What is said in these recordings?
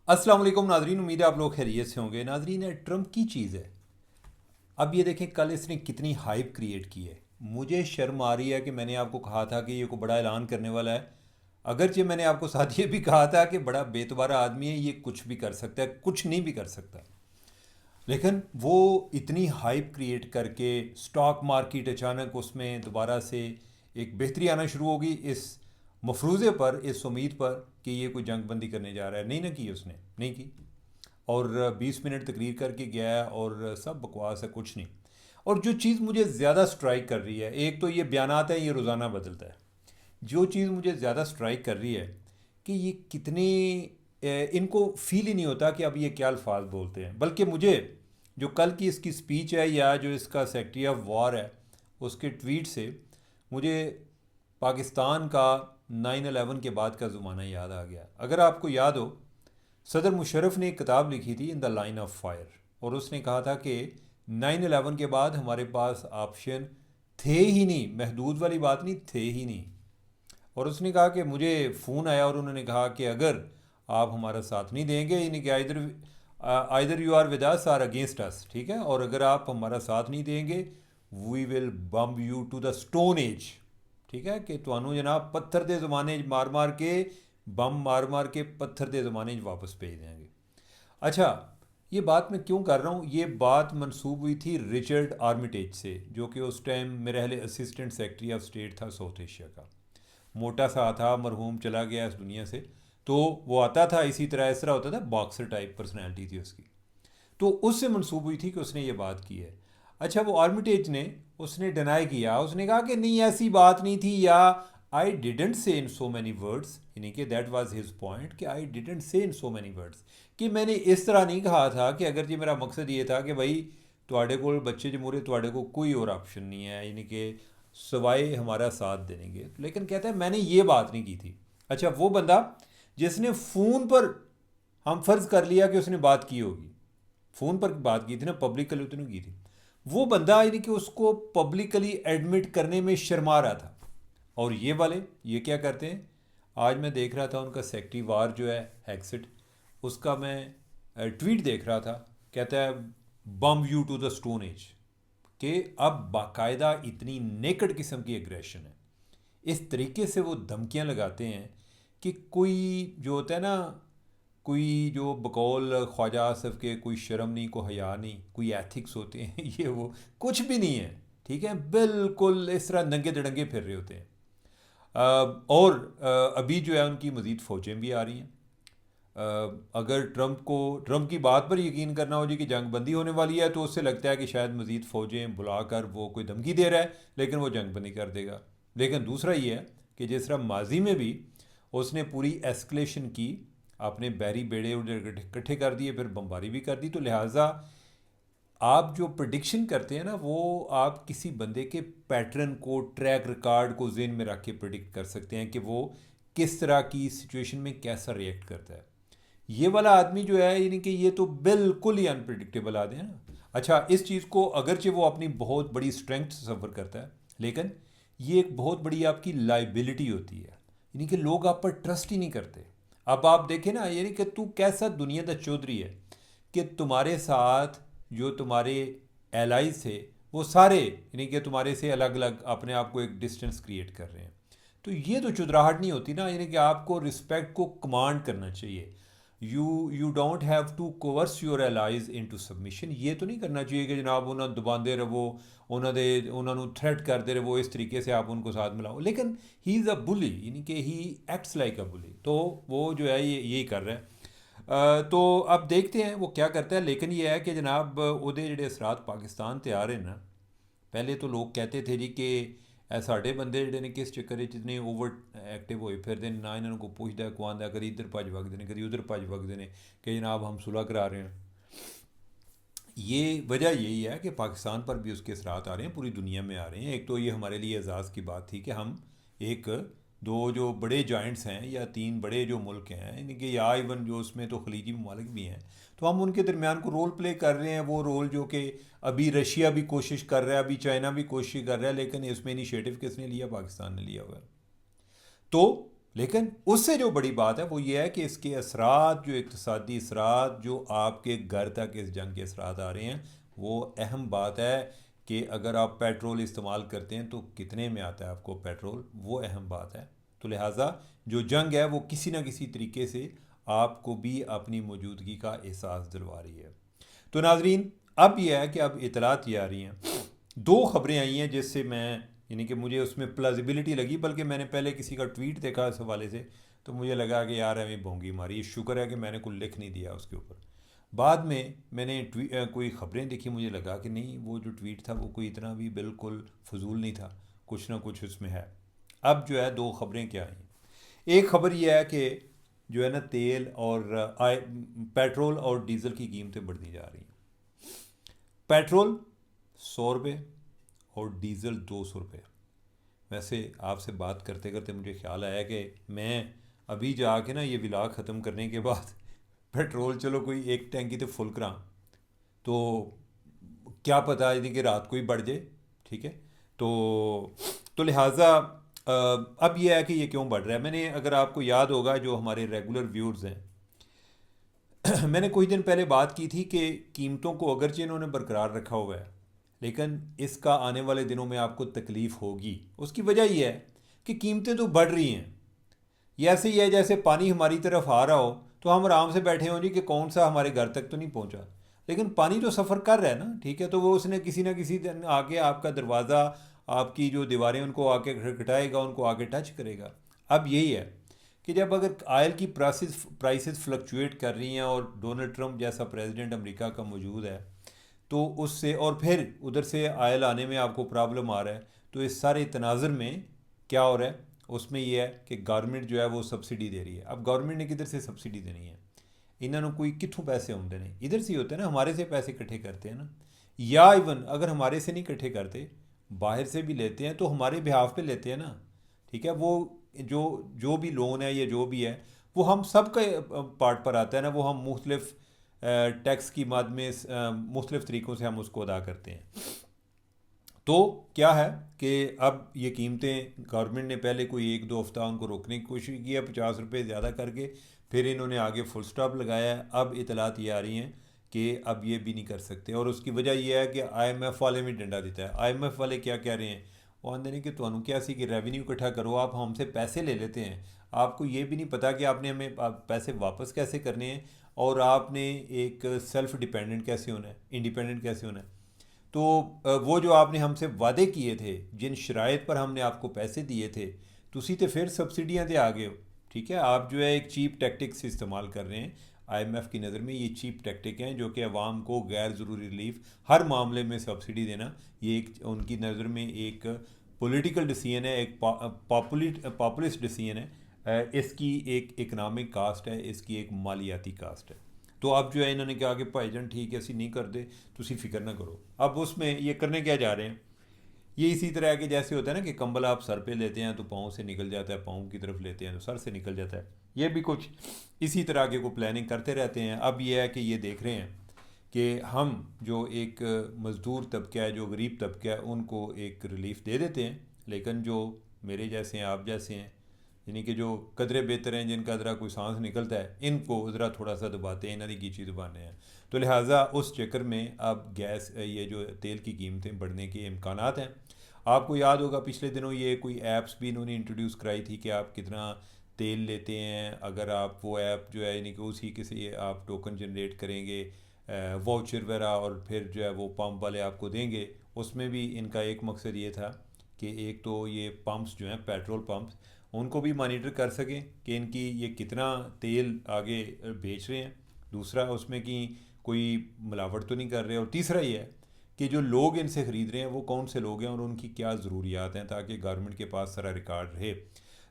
अस्सलाम वालेकुम नाजरीन, उम्मीद है आप लोग खैरियत से होंगे। नाजरीन, है ट्रम्प की चीज़ है। अब ये देखें कल इसने कितनी हाइप क्रिएट की है। मुझे शर्म आ रही है कि मैंने आपको कहा था कि ये को बड़ा ऐलान करने वाला है। अगरचे मैंने आपको साथ ये भी कहा था कि बड़ा बेतबारा आदमी है, ये कुछ भी कर सकता है, कुछ नहीं भी कर सकता। लेकिन वो इतनी हाइप क्रिएट करके स्टॉक मार्केट अचानक उसमें दोबारा से एक बेहतरी आना शुरू होगी इस मफरूज़े पर, इस उम्मीद पर कि ये कोई जंग बंदी करने जा रहा है। नहीं ना की उसने, नहीं की। और 20 मिनट तकरीर करके गया है और सब बकवास है, कुछ नहीं। और जो चीज़ मुझे ज़्यादा स्ट्राइक कर रही है, एक तो ये बयानात है, ये रोज़ाना बदलता है। जो चीज़ मुझे ज़्यादा स्ट्राइक कर रही है कि ये कितने इनको फील ही नहीं होता कि अब ये क्या अल्फाज बोलते हैं। बल्कि मुझे जो कल की इसकी स्पीच है या जो इसका सेक्रेटरी ऑफ वॉर है उसके ट्वीट से मुझे पाकिस्तान का 9/11 के बाद का ज़माना याद आ गया। अगर आपको याद हो, सदर मुशर्रफ ने एक किताब लिखी थी in the line of fire, और उसने कहा था कि 9/11 के बाद हमारे पास ऑप्शन थे ही नहीं, महदूद वाली बात नहीं, थे ही नहीं। और उसने कहा कि मुझे फ़ोन आया और उन्होंने कहा कि अगर आप हमारा साथ नहीं देंगे, यानी कि either you are with us or against अस, ठीक है, और अगर आप हमारा साथ नहीं देंगे we will bomb you to the stone age. ठीक है, कि तुहानू जनाब पत्थर के ज़माने मार मार के, बम मार मार के पत्थर के ज़माने वापस भेज देंगे। अच्छा, ये बात मैं क्यों कर रहा हूँ? ये बात मंसूब हुई थी रिचर्ड आर्मिटेज से, जो कि उस टाइम मेरे ख्याल असिस्टेंट सेक्रेटरी ऑफ स्टेट था साउथ एशिया का। मोटा सा था, मरहूम चला गया इस दुनिया से। तो वो आता था इसी तरह, इस तरह होता था, बॉक्सर टाइप पर्सनैलिटी थी उसकी। तो उससे मंसूब हुई थी कि उसने ये बात की है। अच्छा, वो आर्मिटेज ने उसने डिनाई किया, उसने कहा कि नहीं ऐसी बात नहीं थी, या I didn't say in so many words, यानी कि दैट वाज हिज पॉइंट कि I didn't say in so many words, कि मैंने इस तरह नहीं कहा था कि अगर जी मेरा मकसद ये था कि भाई ਤੁਹਾਡੇ ਕੋਲ बच्चे जमूरे ਤੁਹਾਡੇ को कोई और ऑप्शन नहीं है, यानी कि सवाए हमारा साथ देने के। लेकिन कहता है मैंने ये बात नहीं की थी। अच्छा, वो बंदा जिसने फ़ोन पर, हम फ़र्ज़ कर लिया कि उसने बात की होगी, फ़ोन पर बात की थी ना, पब्लिकली उतनी की थी, वो बंदा यानी कि उसको पब्लिकली एडमिट करने में शर्मा रहा था। और ये वाले ये क्या करते हैं? आज मैं देख रहा था उनका सेक्रेटरी वार जो है हैक्सिट, उसका मैं ट्वीट देख रहा था। कहता है bomb you to the stone age, कि अब बाकायदा इतनी नेकड किस्म की एग्रेशन है। इस तरीके से वो धमकियां लगाते हैं कि कोई जो होता है ना, कोई जो बकौल ख्वाजा आसफ के कोई शर्म नहीं, को हया नहीं, कोई एथिक्स होते हैं ये वो कुछ भी नहीं है। ठीक है, बिल्कुल इस तरह नंगे दड़ंगे फिर रहे होते हैं। और अभी जो है उनकी मज़ीद फ़ौजें भी आ रही हैं। अगर ट्रंप की बात पर यकीन करना हो जी कि जंग बंदी होने वाली है, तो उससे लगता है कि शायद मज़ीद फ़ौजें बुलाकर वो कोई धमकी दे रहा है, लेकिन वो जंग बंदी कर देगा। लेकिन दूसरा ये है कि जिस तरह माजी में भी उसने पूरी एस्कलेशन की, अपने बैरी बेड़े उधर इकट्ठे कर दिए, फिर बमबारी भी कर दी, तो लिहाजा आप जो प्रिडिक्शन करते हैं ना, वो आप किसी बंदे के पैटर्न को, ट्रैक रिकॉर्ड को जेन में रख के प्रिडिक्ट कर सकते हैं कि वो किस तरह की सिचुएशन में कैसा रिएक्ट करता है। ये वाला आदमी जो है, यानी कि ये तो बिल्कुल ही अनप्रिडिक्टेबल आदमी है ना। अच्छा, इस चीज़ को अगरचे वो अपनी बहुत बड़ी स्ट्रेंथ से सफ़र करता है, लेकिन ये एक बहुत बड़ी आपकी लाइबिलिटी होती है, यानी कि लोग आप पर ट्रस्ट ही नहीं करते। अब आप देखें ना, यानी कि तू कैसा दुनिया का चौधरी है कि तुम्हारे साथ जो तुम्हारे एलाइज थे वो सारे, यानी कि तुम्हारे से अलग अलग अपने आप को एक डिस्टेंस क्रिएट कर रहे हैं। तो ये तो चुदराहट नहीं होती ना, यानी कि आपको रिस्पेक्ट को कमांड करना चाहिए। You don't have to coerce your allies into submission. ये तो नहीं करना चाहिए कि जनाब उन्होंने दबाते रहो, उन्होंने थ्रेट करते रहो, इस तरीके से आप उनको साथ मिलाओ। लेकिन ही इज़ अ बुली, यानी कि ही एक्ट्स लाइक अ बुली, तो वो जो है ये यही कर रहा है। तो अब देखते हैं वो क्या करता है। लेकिन ये है कि जनाब ਉਹਦੇ ਜਿਹੜੇ असरात पाकिस्तान ते आ रहे हैं ना, पहले तो लोग कहते थे जी कि साढ़े बंदे ਜਿਹੜੇ ਨੇ किस ਚੱਕਰ ਵਿੱਚ ਇਤਨੇ ਓਵਰ ਐਕਟਿਵ ਹੋਏ ਫਿਰਦੇ ਨੇ, ਨਾ ਇਹਨਾਂ ਨੂੰ ਕੋਈ ਪੁੱਛਦਾ ਕਵਾਉਂਦਾ, ਕਦੀ ਇੱਧਰ ਭੱਜ ਵਗਦੇ ਨੇ, ਕਦੀ उधर भज वगते हैं कि जनाब हम सुलह करा रहे हैं। ये वजह यही है कि पाकिस्तान पर भी उसके असरात आ रहे हैं, पूरी दुनिया में आ रहे हैं। एक तो ये हमारे लिए एजाज़ की बात थी कि हम एक दो जो बड़े जॉइंट्स हैं या तीन बड़े जो मुल्क हैं, इनके या इवन जो उसमें तो खलीजी ममालिक भी हैं, तो हम उनके दरमियान को रोल प्ले कर रहे हैं। वो रोल जो कि अभी रशिया भी कोशिश कर रहा है, अभी चाइना भी कोशिश कर रहा है, लेकिन इसमें इनिशिएटिव किसने लिया? पाकिस्तान ने लिया हुआ है। तो लेकिन उससे जो बड़ी बात है वो ये है कि इसके असरात, जो इक़्तिसादी असरात जो आपके घर तक इस जंग के असरात आ रहे हैं, वो अहम बात है कि अगर आप पेट्रोल इस्तेमाल करते हैं तो कितने में आता है आपको पेट्रोल, वो अहम बात है। तो लिहाजा जो जंग है वो किसी ना किसी तरीके से आपको भी अपनी मौजूदगी का एहसास दिलवा रही है। तो नाजरीन, अब यह है कि अब इतलात ये आ रही हैं, दो ख़बरें आई हैं जिससे मैं, यानी कि मुझे उसमें प्लाजिबिलिटी लगी, बल्कि मैंने पहले किसी का ट्वीट देखा इस हवाले से, तो मुझे लगा कि यार हमें भोंगी मारी, शुक्र है कि मैंने कुछ लिख नहीं दिया उसके ऊपर। बाद में मैंने कोई ख़बरें देखी, मुझे लगा कि नहीं, वो जो ट्वीट था वो कोई इतना भी बिल्कुल फजूल नहीं था, कुछ ना कुछ उसमें है। अब जो है दो ख़बरें क्या आई। एक ख़बर यह है कि जो है ना, तेल और पेट्रोल और डीज़ल की कीमतें बढ़ती जा रही हैं। पेट्रोल 100 रुपये और डीज़ल 200 रुपये। वैसे आपसे बात करते करते मुझे ख्याल आया कि मैं अभी जाके ना ये व्लॉग ख़त्म करने के बाद पेट्रोल, चलो कोई एक टैंकी तो फुल करा, तो क्या पता यदि कि रात को ही बढ़ जाए। ठीक है, तो लिहाजा अब यह है कि ये क्यों बढ़ रहा है। मैंने, अगर आपको याद होगा, जो हमारे रेगुलर व्यूअर्स हैं, मैंने कुछ दिन पहले बात की थी कि कीमतों को अगरचे इन्होंने बरकरार रखा हुआ है, लेकिन इसका आने वाले दिनों में आपको तकलीफ़ होगी। उसकी वजह यह है कि कीमतें तो बढ़ रही हैं। ये ऐसे ही है जैसे पानी हमारी तरफ आ रहा हो तो हम आराम से बैठे हों जी कि कौन सा हमारे घर तक तो नहीं पहुंचा, लेकिन पानी तो सफ़र कर रहा है ना। ठीक है, तो वो उसने किसी ना किसी दिन आके आपका दरवाज़ा, आपकी जो दीवारें, उनको आके खटखटाएगा, उनको आके टच करेगा। अब यही है कि जब अगर आयल की प्राइसेस फ्लक्चुएट कर रही हैं और डोनाल्ड ट्रंप जैसा प्रेसिडेंट अमेरिका का मौजूद है, तो उससे, और फिर उधर से आयल आने में आपको प्रॉब्लम आ रहा है, तो इस सारे तनाज़र में क्या हो रहा है, उसमें यह है कि गवर्नमेंट जो है वो सब्सिडी दे रही है। अब गवर्नमेंट ने किधर से सब्सिडी देनी है, इन्होंने कोई कितों पैसे आते हैं, इधर से ही होते हैं ना, हमारे से पैसे इकट्ठे करते हैं ना, या इवन अगर हमारे से नहीं इकट्ठे करते, बाहर से भी लेते हैं तो हमारे बिहाफ पे लेते हैं ना। ठीक है, वो जो जो भी लोन है या जो भी है, वो हम सब का पार्ट पर आता है ना, वो हम मुख्तलिफ टैक्स की मद में मुख्तलिफ तरीक़ों से हम उसको अदा करते हैं। तो क्या है कि अब ये कीमतें, गवर्नमेंट ने पहले कोई एक दो हफ्ता उनको रोकने की कोशिश की है, 50 रुपये ज़्यादा करके, फिर इन्होंने आगे फुल स्टॉप लगाया है। अब इतलात ये आ रही हैं कि अब ये भी नहीं कर सकते, और उसकी वजह यह है कि IMF वाले भी डंडा देता है। IMF वाले क्या कह रहे हैं, वो आंदे नहीं कि तुहानू क्या सी कि रेवेन्यू इकट्ठा करो, आप हमसे पैसे ले लेते हैं, आपको ये भी नहीं पता कि आपने हमें पैसे वापस कैसे करने हैं, और आपने एक सेल्फ डिपेंडेंट कैसे होना है, इंडिपेंडेंट कैसे होना है। तो वो जो आपने हमसे वादे किए थे, जिन शराइत पर हमने आपको पैसे दिए थे, तुसी तो फिर सब्सिडियाँ दे आ गए हो। ठीक है, आप जो है एक चीप टैक्टिक्स इस्तेमाल कर रहे हैं। IMF की नज़र में ये चीप टैक्टिक हैं, जो कि अवाम को गैर ज़रूरी रिलीफ हर मामले में सब्सिडी देना, ये एक उनकी नज़र में एक पॉलिटिकल डिसीजन है, एक पॉपुलिस्ट डिसीजन है। इसकी एक इकनॉमिक कास्ट है, इसकी एक मालियाती कास्ट है। तो अब जो है इन्होंने कहा कि भाईजान ठीक है, असी नहीं करते, तुसी फिक्र ना करो। अब उसमें ये करने क्या जा रहे हैं, ये इसी तरह के जैसे होता है ना कि कंबल आप सर पे लेते हैं तो पाँव से निकल जाता है, पाँव की तरफ लेते हैं तो सर से निकल जाता है। ये भी कुछ इसी तरह के को प्लानिंग करते रहते हैं। अब ये है कि ये देख रहे हैं कि हम जो एक मज़दूर तबका है, जो गरीब तबका है, उनको एक रिलीफ दे देते हैं, लेकिन जो मेरे जैसे हैं, आप जैसे हैं, यानी कि जो कदरे बेहतर हैं, जिनका ज़रा कोई सांस निकलता है, इनको ज़रा थोड़ा सा दबाते हैं, इन्होंने कीची दबाने हैं। तो लिहाजा उस चक्कर में अब गैस, ये जो तेल की कीमतें बढ़ने के इम्कानात हैं। आपको याद होगा पिछले दिनों ये कोई ऐप्स भी इन्होंने इंट्रोड्यूस कराई थी कि आप कितना तेल लेते हैं, अगर आप वो ऐप जो है, यानी कि उसी के से आप टोकन जनरेट करेंगे, वाउचर वगैरह, और फिर जो है वो पंप वाले आपको देंगे। उसमें भी इनका एक मकसद ये था कि एक तो ये पंप्स जो हैं, पेट्रोल पंप्स, उनको भी मॉनिटर कर सकें कि इनकी ये कितना तेल आगे बेच रहे हैं, दूसरा उसमें कि कोई मिलावट तो नहीं कर रहे, और तीसरा ये है कि जो लोग इनसे ख़रीद रहे हैं वो कौन से लोग हैं और उनकी क्या ज़रूरियात हैं, ताकि गवर्नमेंट के पास सारा रिकॉर्ड रहे।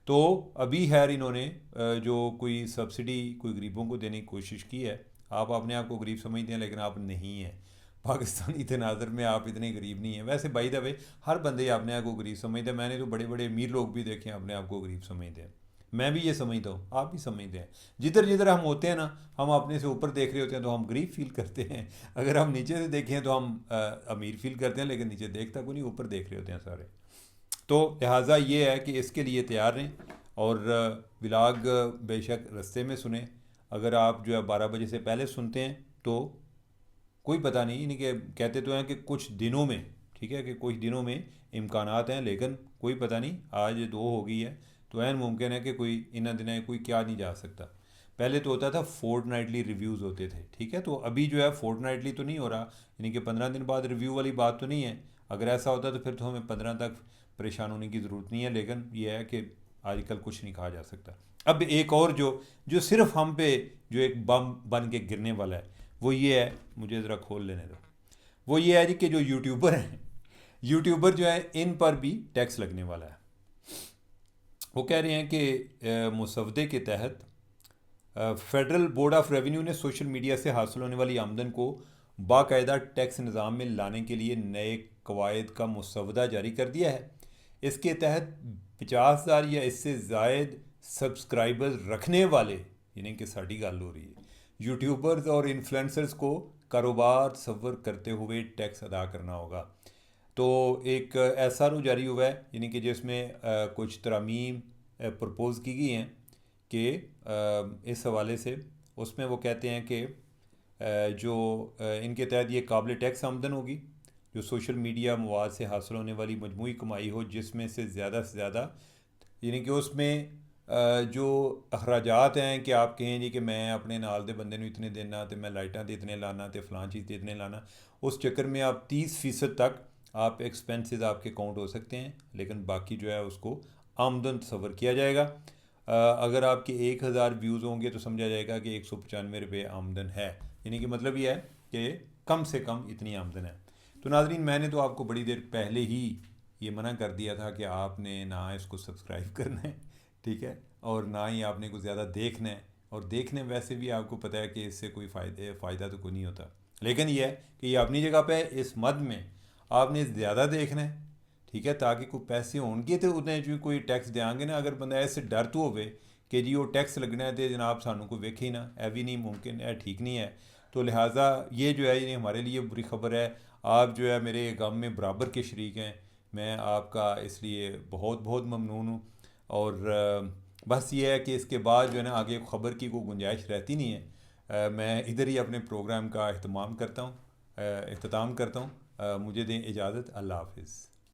तो अभी खैर इन्होंने जो कोई सब्सिडी कोई गरीबों को देने की कोशिश की है। आप अपने आप को गरीब समझते हैं, लेकिन आप नहीं हैं। पाकिस्तानी तनाज़र में आप इतने गरीब नहीं हैं। वैसे बाय द वे हर बंदे अपने आप को गरीब समझते हैं। मैंने तो बड़े बड़े अमीर लोग भी देखे हैं अपने आप को गरीब समझते हैं। मैं भी ये समझता हूँ, आप भी समझते हैं। जिधर जिधर हम होते हैं ना, हम अपने से ऊपर देख रहे होते हैं तो हम गरीब फील करते हैं, अगर हम नीचे से देखें तो हम अमीर फील करते हैं, लेकिन नीचे देखता कोई नहीं, ऊपर देख रहे होते हैं सारे। तो लिहाजा ये है कि इसके लिए तैयार रहें। और व्लॉग बेशक रास्ते में सुने, अगर आप जो है 12 बजे से पहले सुनते हैं तो कोई पता नहीं, यानी कि कहते तो हैं कि कुछ दिनों में, ठीक है, कि कुछ दिनों में इम्कानात हैं, लेकिन कोई पता नहीं, आज 2 हो गई है तो ऐन मुमकिन है कि कोई इन दिनों कोई क्या नहीं जा सकता। पहले तो होता था फोर्टनाइटली रिव्यूज़ होते थे, ठीक है, तो अभी जो है फोर्टनाइटली तो नहीं हो रहा, यानी कि 15 दिन बाद रिव्यू वाली बात तो नहीं है। अगर ऐसा होता तो फिर तो हमें 15 तक परेशान होने की ज़रूरत नहीं है, लेकिन यह है कि आजकल कुछ नहीं कहा जा सकता। अब एक और जो जो सिर्फ हम पे जो एक बम बन के गिरने वाला है, वो ये है, मुझे ज़रा खोल लेने दो। वो ये है जी कि जो यूट्यूबर हैं, यूट्यूबर जो है इन पर भी टैक्स लगने वाला है। वो कह रहे हैं कि मुसवदे के तहत फेडरल बोर्ड ऑफ रेवेन्यू ने सोशल मीडिया से हासिल होने वाली आमदन को बाकायदा टैक्स निज़ाम में लाने के लिए नए कवायद का मसवदा जारी कर दिया है। इसके तहत 50,000 या इससे ज़ायद सब्सक्राइबर्स रखने वाले, यानी कि साड़ी गल हो रही है, यूट्यूबर्स और इन्फ्लुएंसर्स को कारोबार सवर करते हुए टैक्स अदा करना होगा। तो एक ऐसा रू जारी हुआ है, यानी कि जिसमें कुछ तरमीम प्रपोज़ की गई हैं कि इस हवाले से, उसमें वो कहते हैं कि जो इनके तहत ये काबिल टैक्स आमदन होगी जो सोशल मीडिया मवाद से हासिल होने वाली मजमूई कमाई हो, जिसमें से ज़्यादा, यानी कि उसमें जो अखराजात हैं कि आप कहें जी कि मैं अपने नाल दे बंदे नूं इतने देना, तो मैं लाइटां ते इतने लाना, तो फलां चीज़ ते इतने लाना, उस चक्कर में आप 30% तक आप एक्सपेंसेस आपके काउंट हो सकते हैं, लेकिन बाकी जो है उसको आमदन तस्वर किया जाएगा। अगर आपके 1,000 व्यूज़ होंगे तो समझा जाएगा कि 195 रुपये आमदन है, यानी कि मतलब ये है कि कम से कम इतनी आमदन है। तो नाजरीन, मैंने तो आपको बड़ी देर पहले ही ये मना कर दिया था कि आपने ना इसको सब्सक्राइब करना है, ठीक है, और ना ही आपने कुछ ज़्यादा देखना है, और देखने वैसे भी आपको पता है कि इससे कोई फ़ायदा तो कोई नहीं होता। लेकिन यह है कि ये अपनी जगह पे इस मद में आपने ज़्यादा देखना है, ठीक है, ताकि कोई पैसे होंगे तो उन्हें जो कोई टैक्स देंगे ना। अगर बंदा ऐसे डर तो होवे कि जी वो टैक्स लगना है तो जनाब सानू कोई वेखे ही ना, है भी नहीं मुमकिन है, ठीक नहीं है। तो लिहाजा ये जो है ये हमारे लिए बुरी खबर है। आप जो है मेरे गम में बराबर के शरीक हैं, मैं आपका इसलिए बहुत बहुत ममनून हूँ। और बस ये है कि इसके बाद जो है ना आगे ख़बर की कोई गुंजाइश रहती नहीं है। मैं इधर ही अपने प्रोग्राम का अहतमाम करता हूँ, अख्ताम करता हूँ। मुझे दें इजाज़त, अल्लाह हाफिज़।